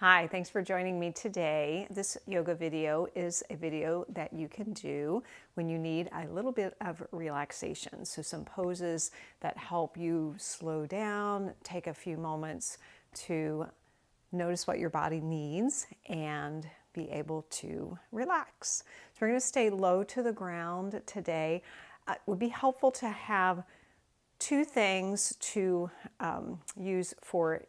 Hi, thanks for joining me today. This yoga video is a video that you can do when you need a little bit of relaxation. So some poses that help you slow down, take a few moments to notice what your body needs and be able to relax. So we're going to stay low to the ground today. It would be helpful to have two things to use for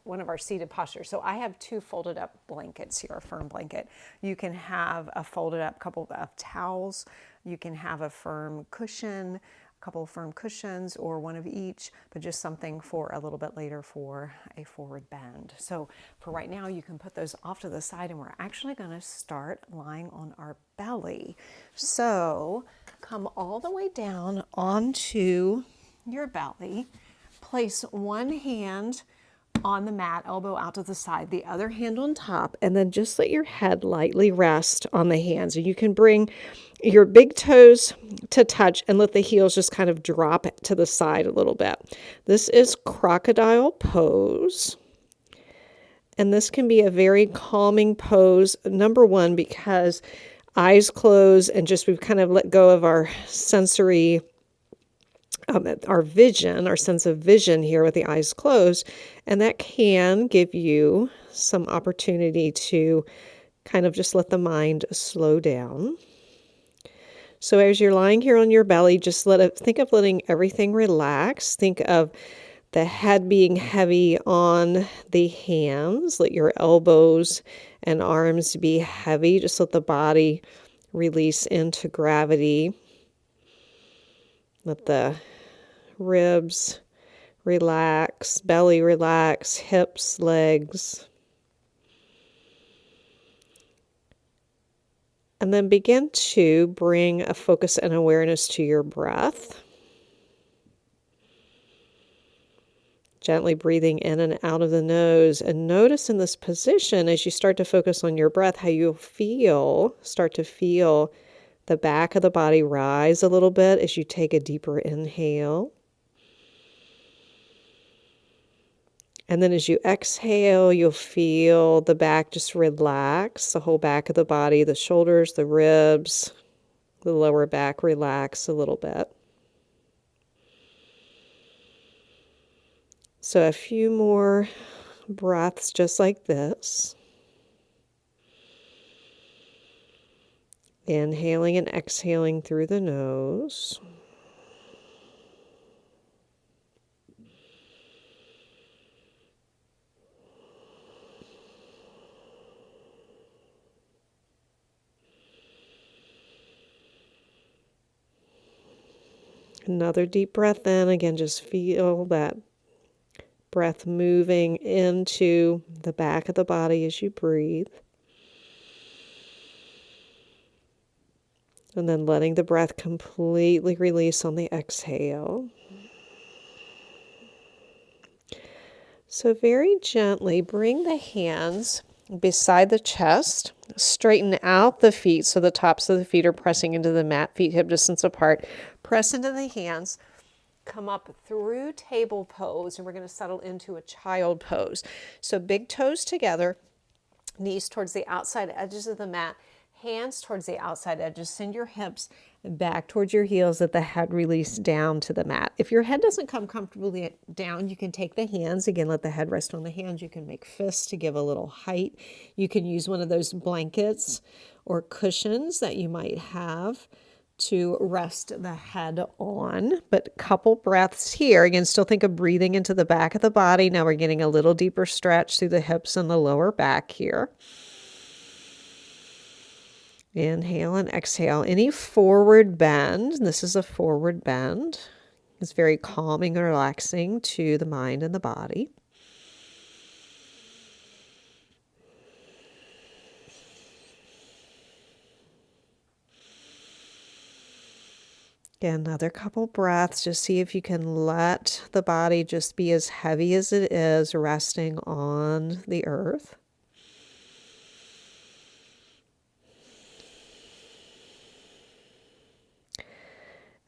one of our seated postures. So I have two folded up blankets here, a firm blanket. You can have a folded up couple of towels. You can have a firm cushion, a couple of firm cushions, or one of each, but just something for a little bit later for a forward bend. So for right now, you can put those off to the side, and we're actually going to start lying on our belly. So come all the way down onto your belly. Place one hand on the mat, elbow out to the side, the other hand on top, and then just let your head lightly rest on the hands. And you can bring your big toes to touch and let the heels just kind of drop to the side a little bit. This is crocodile pose. And this can be a very calming pose, number one, because eyes closed and just we've kind of let go of our sensory our vision, our sense of vision here with the eyes closed, and that can give you some opportunity to kind of just let the mind slow down. So as you're lying here on your belly, just think of letting everything relax. Think of the head being heavy on the hands. Let your elbows and arms be heavy. Just let the body release into gravity. Let the ribs relax, belly relax, hips, legs. And then begin to bring a focus and awareness to your breath. Gently breathing in and out of the nose. And notice in this position, as you start to focus on your breath, how you start to feel the back of the body rise a little bit as you take a deeper inhale. And then as you exhale, you'll feel the back just relax, the whole back of the body, the shoulders, the ribs, the lower back relax a little bit. So a few more breaths just like this. Inhaling and exhaling through the nose. Another deep breath in. Again, just feel that breath moving into the back of the body as you breathe. And then letting the breath completely release on the exhale. So very gently bring the hands beside the chest. Straighten out the feet so the tops of the feet are pressing into the mat, feet hip distance apart. Press into the hands. Come up through table pose, and we're going to settle into a child pose. So big toes together, knees towards the outside edges of the mat, hands towards the outside edges. Send your hips back towards your heels, let the head release down to the mat. If your head doesn't come comfortably down, you can take the hands. Again, let the head rest on the hands. You can make fists to give a little height. You can use one of those blankets or cushions that you might have to rest the head on. But couple breaths here. Again, still think of breathing into the back of the body. Now we're getting a little deeper stretch through the hips and the lower back here. Inhale and exhale. Any forward bend, this is a forward bend, it's very calming and relaxing to the mind and the body. Again, another couple breaths. Just see if you can let the body just be as heavy as it is, resting on the earth.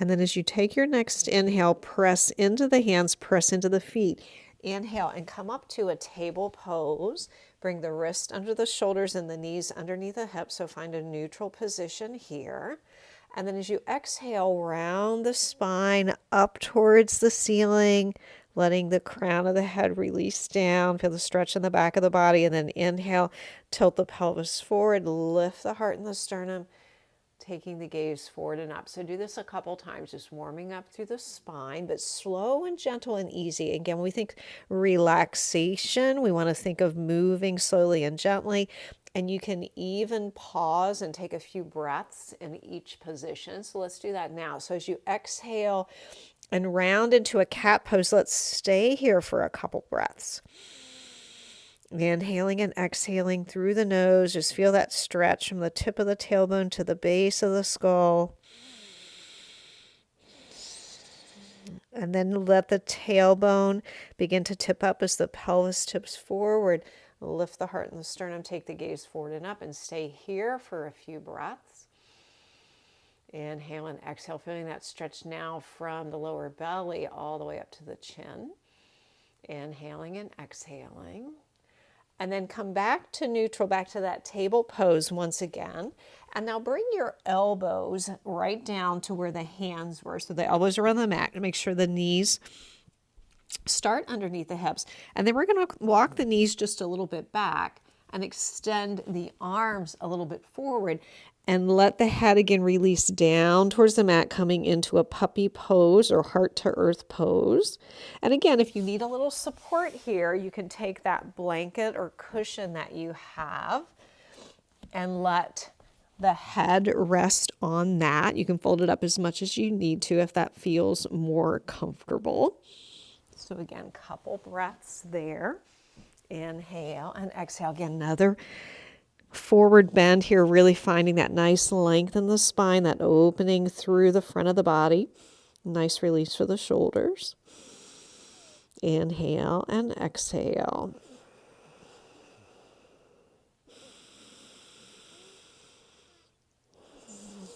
And then as you take your next inhale, press into the hands, press into the feet. Inhale and come up to a table pose. Bring the wrist under the shoulders and the knees underneath the hips, so find a neutral position here. And then as you exhale, round the spine up towards the ceiling, letting the crown of the head release down. Feel the stretch in the back of the body. And then inhale, tilt the pelvis forward, lift the heart and the sternum, taking the gaze forward and up. So do this a couple times, just warming up through the spine, but slow and gentle and easy. Again, when we think relaxation, we want to think of moving slowly and gently. And you can even pause and take a few breaths in each position. So let's do that now. So as you exhale and round into a cat pose, let's stay here for a couple breaths. Inhaling and exhaling through the nose. Just feel that stretch from the tip of the tailbone to the base of the skull. And then let the tailbone begin to tip up as the pelvis tips forward. Lift the heart and the sternum. Take the gaze forward and up and stay here for a few breaths. Inhale and exhale, feeling that stretch now from the lower belly all the way up to the chin. Inhaling and exhaling. And then come back to neutral, back to that table pose once again. And now bring your elbows right down to where the hands were. So the elbows are on the mat, and make sure the knees start underneath the hips. And then we're going to walk the knees just a little bit back and extend the arms a little bit forward. And let the head again release down towards the mat, coming into a puppy pose or heart to earth pose. And again, if you need a little support here, you can take that blanket or cushion that you have and let the head rest on that. You can fold it up as much as you need to if that feels more comfortable. So again, couple breaths there. Inhale and exhale. Again, another forward bend here, really finding that nice length in the spine, that opening through the front of the body. Nice release for the shoulders. Inhale and exhale.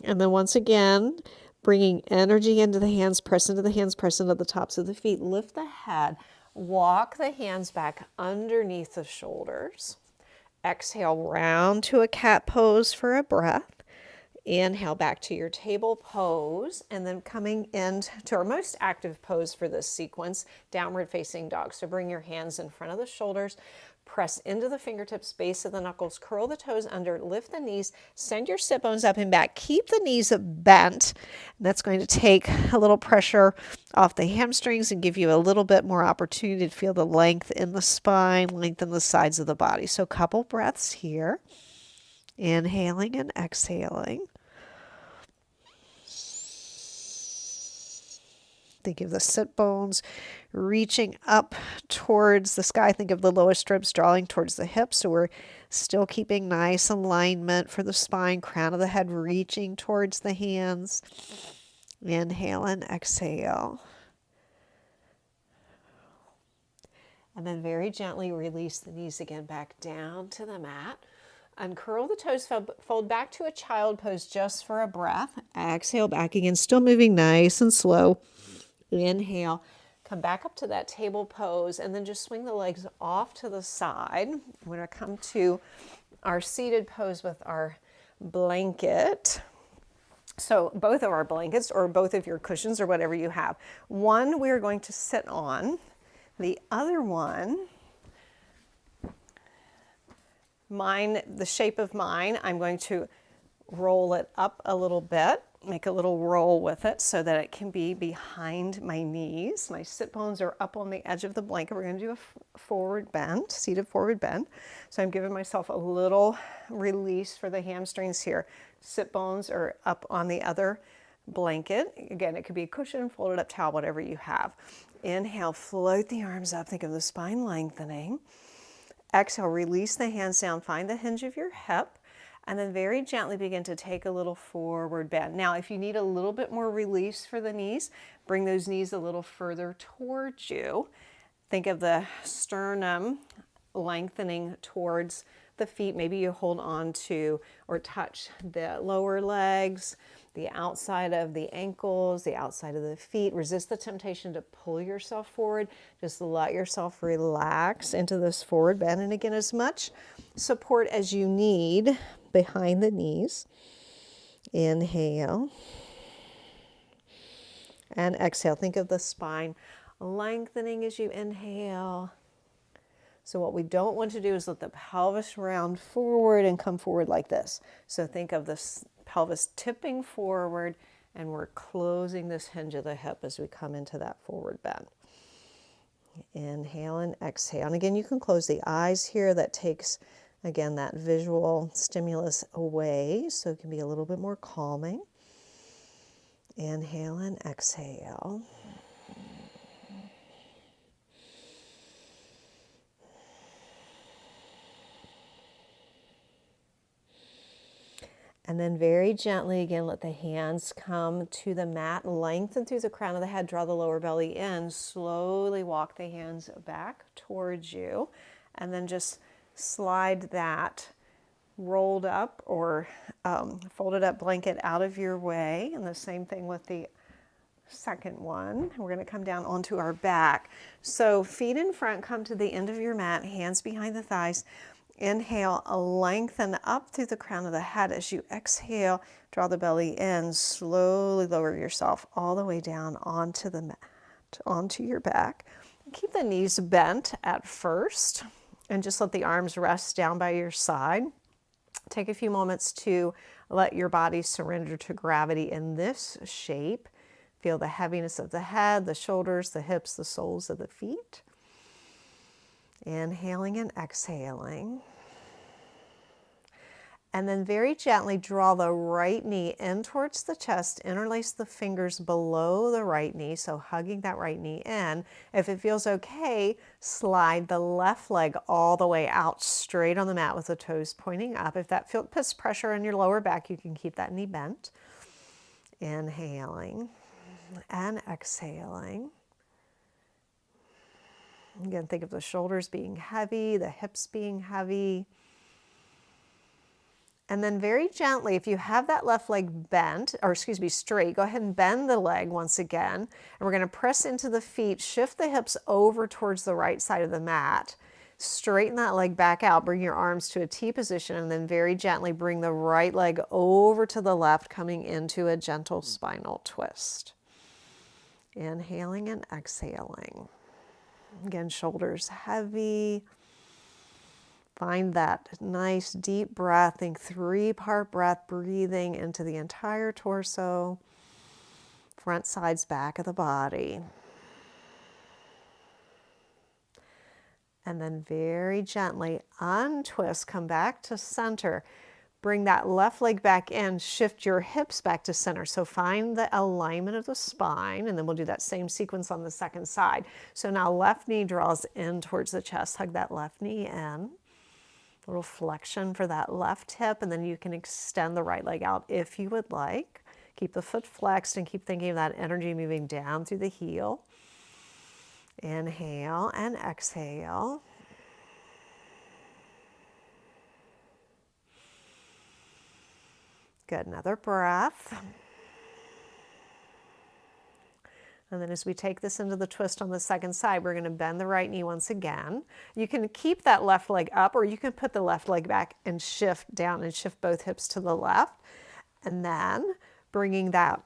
And then once again, bringing energy into the hands, press into the hands, press into the tops of the feet. Lift the head, walk the hands back underneath the shoulders. Exhale, round to a cat pose for a breath. Inhale back to your table pose, and then coming into our most active pose for this sequence, downward facing dog. So bring your hands in front of the shoulders, press into the fingertips, base of the knuckles, curl the toes under, lift the knees, send your sit bones up and back. Keep the knees bent. That's going to take a little pressure off the hamstrings and give you a little bit more opportunity to feel the length in the spine, lengthen the sides of the body. So a couple breaths here. Inhaling and exhaling. Think of the sit bones reaching up towards the sky. Think of the lowest ribs drawing towards the hips. So we're still keeping nice alignment for the spine, crown of the head reaching towards the hands. Inhale and exhale. And then very gently release the knees again back down to the mat. Uncurl the toes, fold back to a child pose just for a breath. Exhale back again, still moving nice and slow. Inhale, come back up to that table pose, and then just swing the legs off to the side. We're going to come to our seated pose with our blanket. So both of our blankets or both of your cushions or whatever you have. One we're going to sit on. The other one, the shape of mine, I'm going to roll it up a little bit, make a little roll with it so that it can be behind my knees. My sit bones are up on the edge of the blanket. We're going to do a forward bend, seated forward bend. So I'm giving myself a little release for the hamstrings here. Sit bones are up on the other blanket. Again, it could be a cushion, folded up towel, whatever you have. Inhale, float the arms up. Think of the spine lengthening. Exhale, release the hands down. Find the hinge of your hip. And then very gently begin to take a little forward bend. Now, if you need a little bit more release for the knees, bring those knees a little further towards you. Think of the sternum lengthening towards the feet. Maybe you hold on to or touch the lower legs the outside of the ankles, the outside of the feet. Resist the temptation to pull yourself forward. Just let yourself relax into this forward bend. And again, as much support as you need behind the knees. Inhale. And exhale. Think of the spine lengthening as you inhale. So what we don't want to do is let the pelvis round forward and come forward like this. So think of this pelvis tipping forward, and we're closing this hinge of the hip as we come into that forward bend. Inhale and exhale. And again, you can close the eyes here. That takes, again, that visual stimulus away, so it can be a little bit more calming. Inhale and exhale. And then very gently, again, let the hands come to the mat, lengthen through the crown of the head, draw the lower belly in, slowly walk the hands back towards you, and then just slide that rolled up or folded up blanket out of your way. And the same thing with the second one. We're going to come down onto our back. So feet in front, come to the end of your mat, hands behind the thighs. Inhale, lengthen up through the crown of the head. As you exhale, draw the belly in, slowly lower yourself all the way down onto the mat, onto your back. Keep the knees bent at first, and just let the arms rest down by your side. Take a few moments to let your body surrender to gravity in this shape. Feel the heaviness of the head, the shoulders, the hips, the soles of the feet. Inhaling and exhaling. And then very gently draw the right knee in towards the chest, interlace the fingers below the right knee, so hugging that right knee in. If it feels okay, slide the left leg all the way out straight on the mat with the toes pointing up. If that puts pressure on your lower back, you can keep that knee bent. Inhaling and exhaling. Again, think of the shoulders being heavy, the hips being heavy. And then very gently, if you have that left leg bent, or excuse me, straight, go ahead and bend the leg once again. And we're going to press into the feet, shift the hips over towards the right side of the mat. Straighten that leg back out, bring your arms to a T position, and then very gently bring the right leg over to the left, coming into a gentle spinal twist. Inhaling and exhaling. Again, shoulders heavy. Find that nice deep breath, think 3-part breath, breathing into the entire torso, front, sides, back of the body. And then very gently untwist, come back to center. Bring that left leg back in, shift your hips back to center. So find the alignment of the spine, and then we'll do that same sequence on the second side. So now left knee draws in towards the chest, hug that left knee in. A little flexion for that left hip, and then you can extend the right leg out if you would like. Keep the foot flexed and keep thinking of that energy moving down through the heel. Inhale and exhale. Good, another breath. And then as we take this into the twist on the second side, we're going to bend the right knee once again. You can keep that left leg up, or you can put the left leg back and shift down and shift both hips to the left. And then bringing that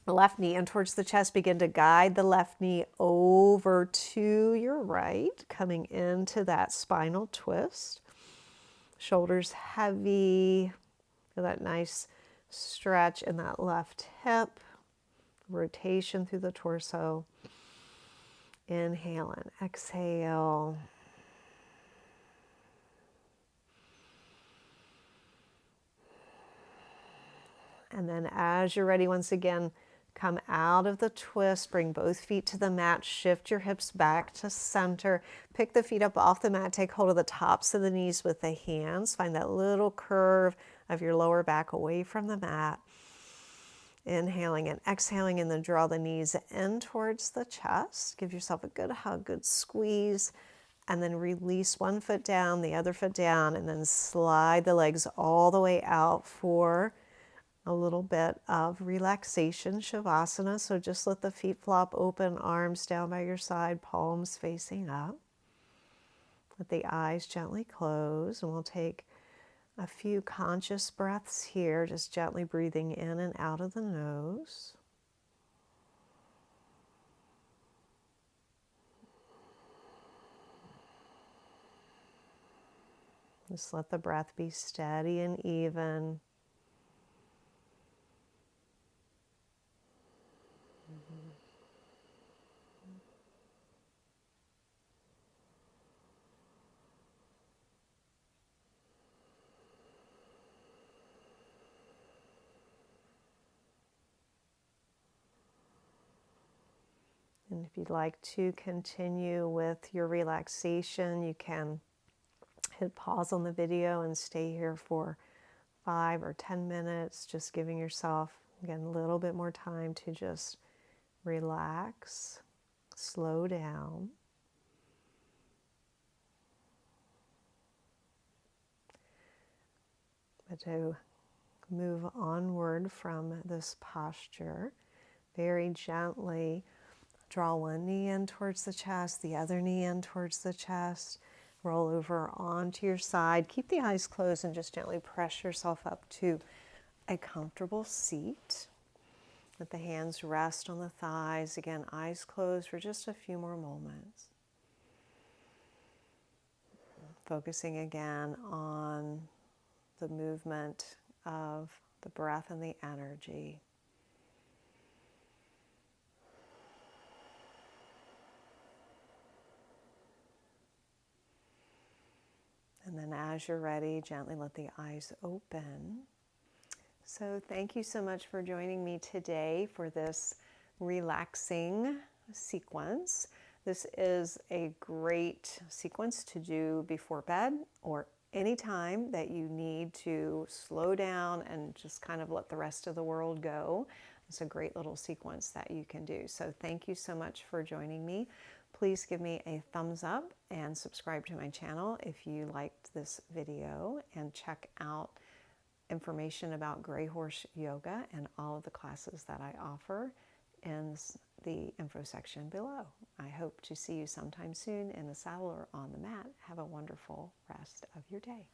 left knee in towards the chest, begin to guide the left knee over to your right, coming into that spinal twist. Shoulders heavy. Feel that nice stretch in that left hip. Rotation through the torso. Inhale and exhale. And then as you're ready, once again, come out of the twist, bring both feet to the mat, shift your hips back to center, pick the feet up off the mat, take hold of the tops of the knees with the hands, find that little curve of your lower back away from the mat. Inhaling and exhaling, and then draw the knees in towards the chest. Give yourself a good hug, good squeeze, and then release one foot down, the other foot down, and then slide the legs all the way out for a little bit of relaxation, Shavasana. So just let the feet flop open, arms down by your side, palms facing up. Let the eyes gently close, and we'll take a few conscious breaths here, just gently breathing in and out of the nose. Just let the breath be steady and even. And if you'd like to continue with your relaxation, you can hit pause on the video and stay here for 5 or 10 minutes, just giving yourself, again, a little bit more time to just relax, slow down. But to move onward from this posture, very gently draw one knee in towards the chest, the other knee in towards the chest. Roll over onto your side. Keep the eyes closed and just gently press yourself up to a comfortable seat. Let the hands rest on the thighs. Again, eyes closed for just a few more moments. Focusing again on the movement of the breath and the energy. And then as you're ready, gently let the eyes open. So thank you so much for joining me today for this relaxing sequence. This is a great sequence to do before bed or any time that you need to slow down and just kind of let the rest of the world go. It's a great little sequence that you can do. So thank you so much for joining me. Please give me a thumbs up and subscribe to my channel if you liked this video, and check out information about Grey Horse Yoga and all of the classes that I offer in the info section below. I hope to see you sometime soon in the saddle or on the mat. Have a wonderful rest of your day.